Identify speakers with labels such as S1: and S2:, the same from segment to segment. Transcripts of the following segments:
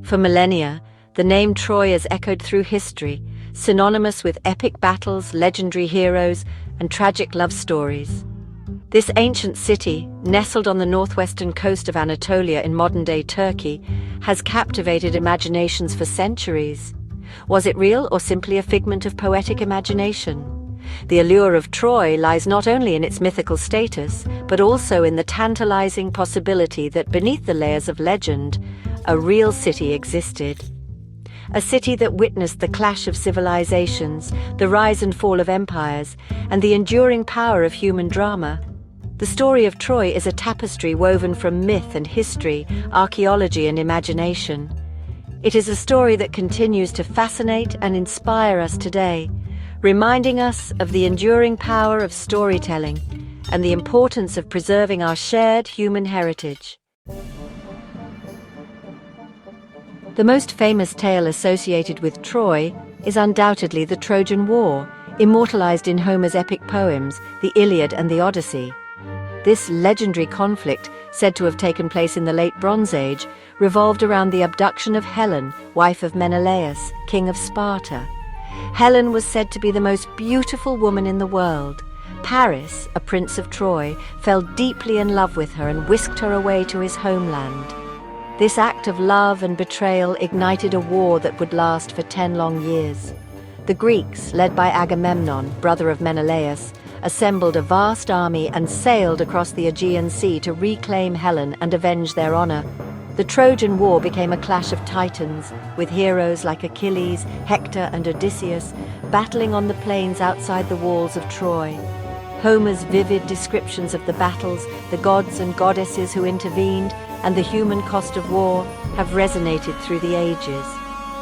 S1: For millennia, the name Troy has echoed through history, synonymous with epic battles, legendary heroes, and tragic love stories. This ancient city, nestled on the northwestern coast of Anatolia in modern-day Turkey, has captivated imaginations for centuries. Was it real or simply a figment of poetic imagination? The allure of Troy lies not only in its mythical status, but also in the tantalizing possibility that beneath the layers of legend, a real city existed. A city that witnessed the clash of civilizations, the rise and fall of empires, and the enduring power of human drama. The story of Troy is a tapestry woven from myth and history, archaeology and imagination. It is a story that continues to fascinate and inspire us today, reminding us of the enduring power of storytelling and the importance of preserving our shared human heritage. The most famous tale associated with Troy is undoubtedly the Trojan War, immortalized in Homer's epic poems, the Iliad and the Odyssey. This legendary conflict, said to have taken place in the late Bronze Age, revolved around the abduction of Helen, wife of Menelaus, king of Sparta. Helen was said to be the most beautiful woman in the world. Paris, a prince of Troy, fell deeply in love with her and whisked her away to his homeland. This act of love and betrayal ignited a war that would last for 10 long years. The Greeks, led by Agamemnon, brother of Menelaus, assembled a vast army and sailed across the Aegean Sea to reclaim Helen and avenge their honor. The Trojan War became a clash of titans, with heroes like Achilles, Hector, and Odysseus battling on the plains outside the walls of Troy. Homer's vivid descriptions of the battles, the gods and goddesses who intervened, and the human cost of war have resonated through the ages.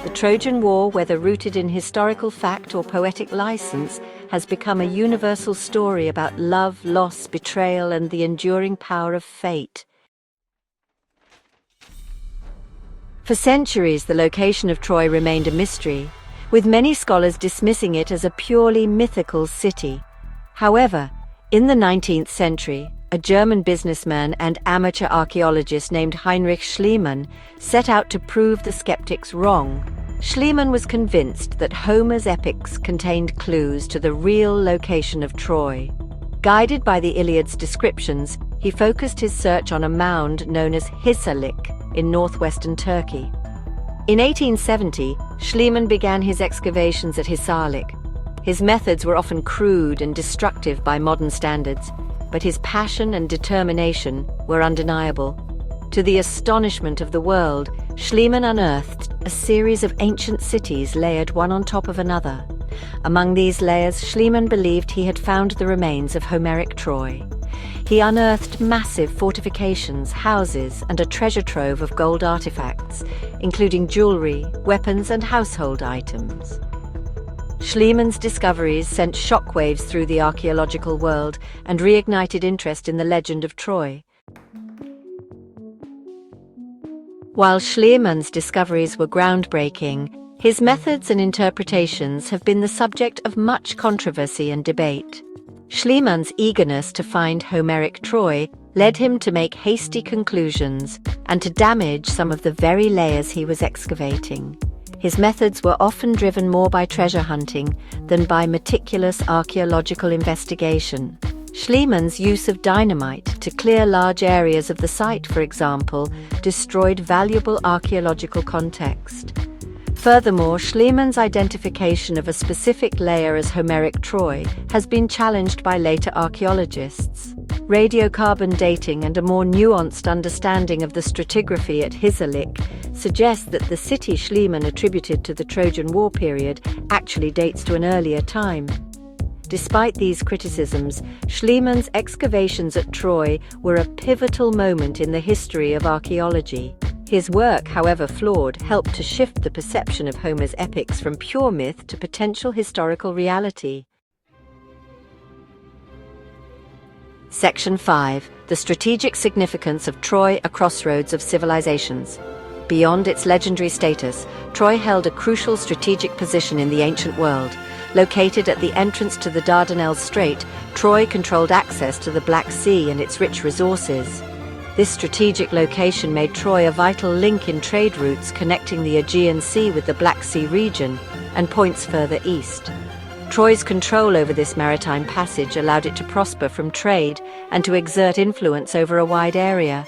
S1: The Trojan War, whether rooted in historical fact or poetic license, has become a universal story about love, loss, betrayal, and the enduring power of fate. For centuries, the location of Troy remained a mystery, with many scholars dismissing it as a purely mythical city. However, in the 19th century, a German businessman and amateur archaeologist named Heinrich Schliemann set out to prove the skeptics wrong. Schliemann was convinced that Homer's epics contained clues to the real location of Troy. Guided by the Iliad's descriptions, he focused his search on a mound known as Hisarlik in northwestern Turkey. In 1870, Schliemann began his excavations at Hisarlik. His methods were often crude and destructive by modern standards, but his passion and determination were undeniable. To the astonishment of the world, Schliemann unearthed a series of ancient cities layered one on top of another. Among these layers, Schliemann believed he had found the remains of Homeric Troy. He unearthed massive fortifications, houses, and a treasure trove of gold artifacts, including jewelry, weapons, and household items. Schliemann's discoveries sent shockwaves through the archaeological world and reignited interest in the legend of Troy. While Schliemann's discoveries were groundbreaking, his methods and interpretations have been the subject of much controversy and debate. Schliemann's eagerness to find Homeric Troy led him to make hasty conclusions and to damage some of the very layers he was excavating. His methods were often driven more by treasure hunting than by meticulous archaeological investigation. Schliemann's use of dynamite to clear large areas of the site, for example, destroyed valuable archaeological context. Furthermore, Schliemann's identification of a specific layer as Homeric Troy has been challenged by later archaeologists. Radiocarbon dating and a more nuanced understanding of the stratigraphy at Hisarlik suggest that the city Schliemann attributed to the Trojan War period actually dates to an earlier time. Despite these criticisms, Schliemann's excavations at Troy were a pivotal moment in the history of archaeology. His work, however flawed, helped to shift the perception of Homer's epics from pure myth to potential historical reality. Section 5. The strategic significance of Troy, a crossroads of civilizations. Beyond its legendary status, Troy held a crucial strategic position in the ancient world. Located at the entrance to the Dardanelles Strait, Troy controlled access to the Black Sea and its rich resources. This strategic location made Troy a vital link in trade routes connecting the Aegean Sea with the Black Sea region and points further east. Troy's control over this maritime passage allowed it to prosper from trade and to exert influence over a wide area.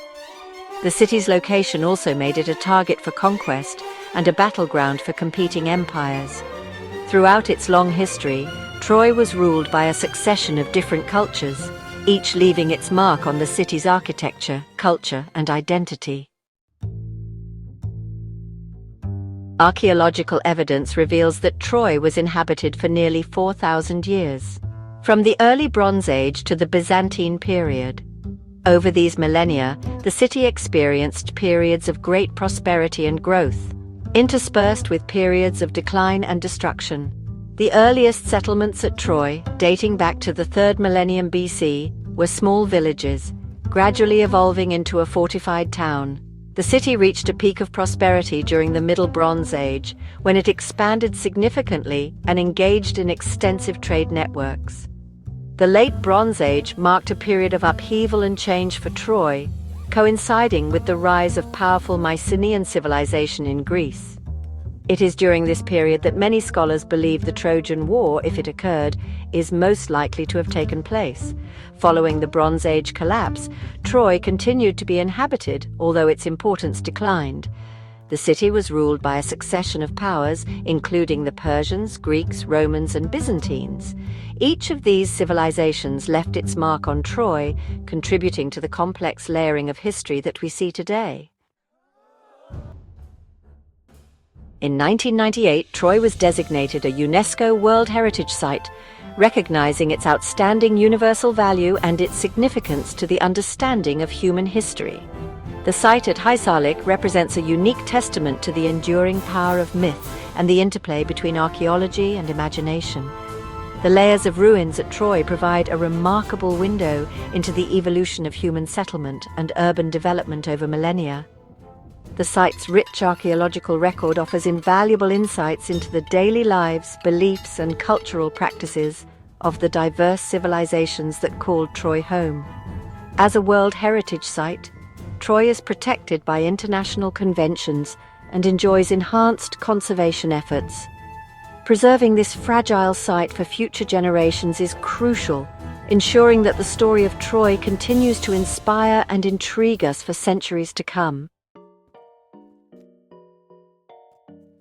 S1: The city's location also made it a target for conquest and a battleground for competing empires. Throughout its long history, Troy was ruled by a succession of different cultures, each leaving its mark on the city's architecture, culture, and identity. Archaeological evidence reveals that Troy was inhabited for nearly 4,000 years, from the early Bronze Age to the Byzantine period. Over these millennia, the city experienced periods of great prosperity and growth, interspersed with periods of decline and destruction. The earliest settlements at Troy, dating back to the 3rd millennium BC, were small villages, gradually evolving into a fortified town. The city reached a peak of prosperity during the Middle Bronze Age, when it expanded significantly and engaged in extensive trade networks. The Late Bronze Age marked a period of upheaval and change for Troy, coinciding with the rise of powerful Mycenaean civilization in Greece. It is during this period that many scholars believe the Trojan War, if it occurred, is most likely to have taken place. Following the Bronze Age collapse, Troy continued to be inhabited, although its importance declined. The city was ruled by a succession of powers, including the Persians, Greeks, Romans, and Byzantines. Each of these civilizations left its mark on Troy, contributing to the complex layering of history that we see today. In 1998, Troy was designated a UNESCO World Heritage Site, recognizing its outstanding universal value and its significance to the understanding of human history. The site at Haisalik represents a unique testament to the enduring power of myth and the interplay between archaeology and imagination. The layers of ruins at Troy provide a remarkable window into the evolution of human settlement and urban development over millennia. The site's rich archaeological record offers invaluable insights into the daily lives, beliefs, and cultural practices of the diverse civilizations that called Troy home. As a World Heritage Site, Troy is protected by international conventions and enjoys enhanced conservation efforts. Preserving this fragile site for future generations is crucial, ensuring that the story of Troy continues to inspire and intrigue us for centuries to come.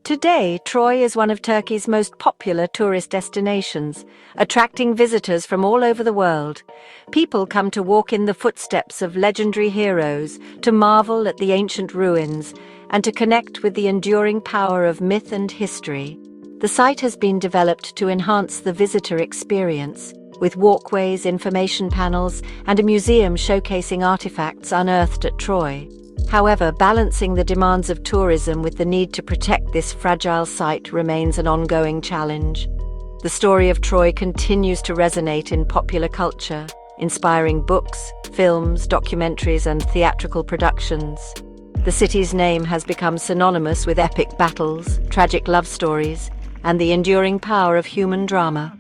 S1: Today, Troy is one of Turkey's most popular tourist destinations, attracting visitors from all over the world. People come to walk in the footsteps of legendary heroes, to marvel at the ancient ruins, and to connect with the enduring power of myth and history. The site has been developed to enhance the visitor experience, with walkways, information panels, and a museum showcasing artifacts unearthed at Troy. However, balancing the demands of tourism with the need to protect this fragile site remains an ongoing challenge. The story of Troy continues to resonate in popular culture, inspiring books, films, documentaries, and theatrical productions. The city's name has become synonymous with epic battles, tragic love stories, and the enduring power of human drama.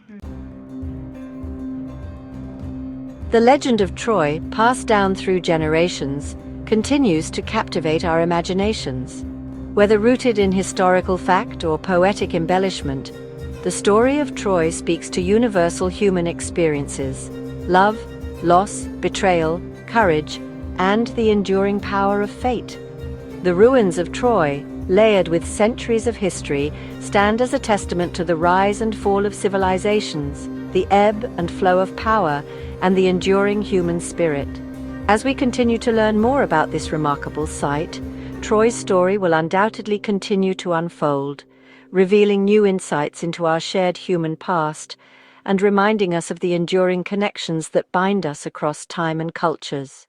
S1: The legend of Troy, passed down through generations, continues to captivate our imaginations. Whether rooted in historical fact or poetic embellishment, the story of Troy speaks to universal human experiences: love, loss, betrayal, courage, and the enduring power of fate. The ruins of Troy, layered with centuries of history, stand as a testament to the rise and fall of civilizations, the ebb and flow of power, and the enduring human spirit. As we continue to learn more about this remarkable site, Troy's story will undoubtedly continue to unfold, revealing new insights into our shared human past and reminding us of the enduring connections that bind us across time and cultures.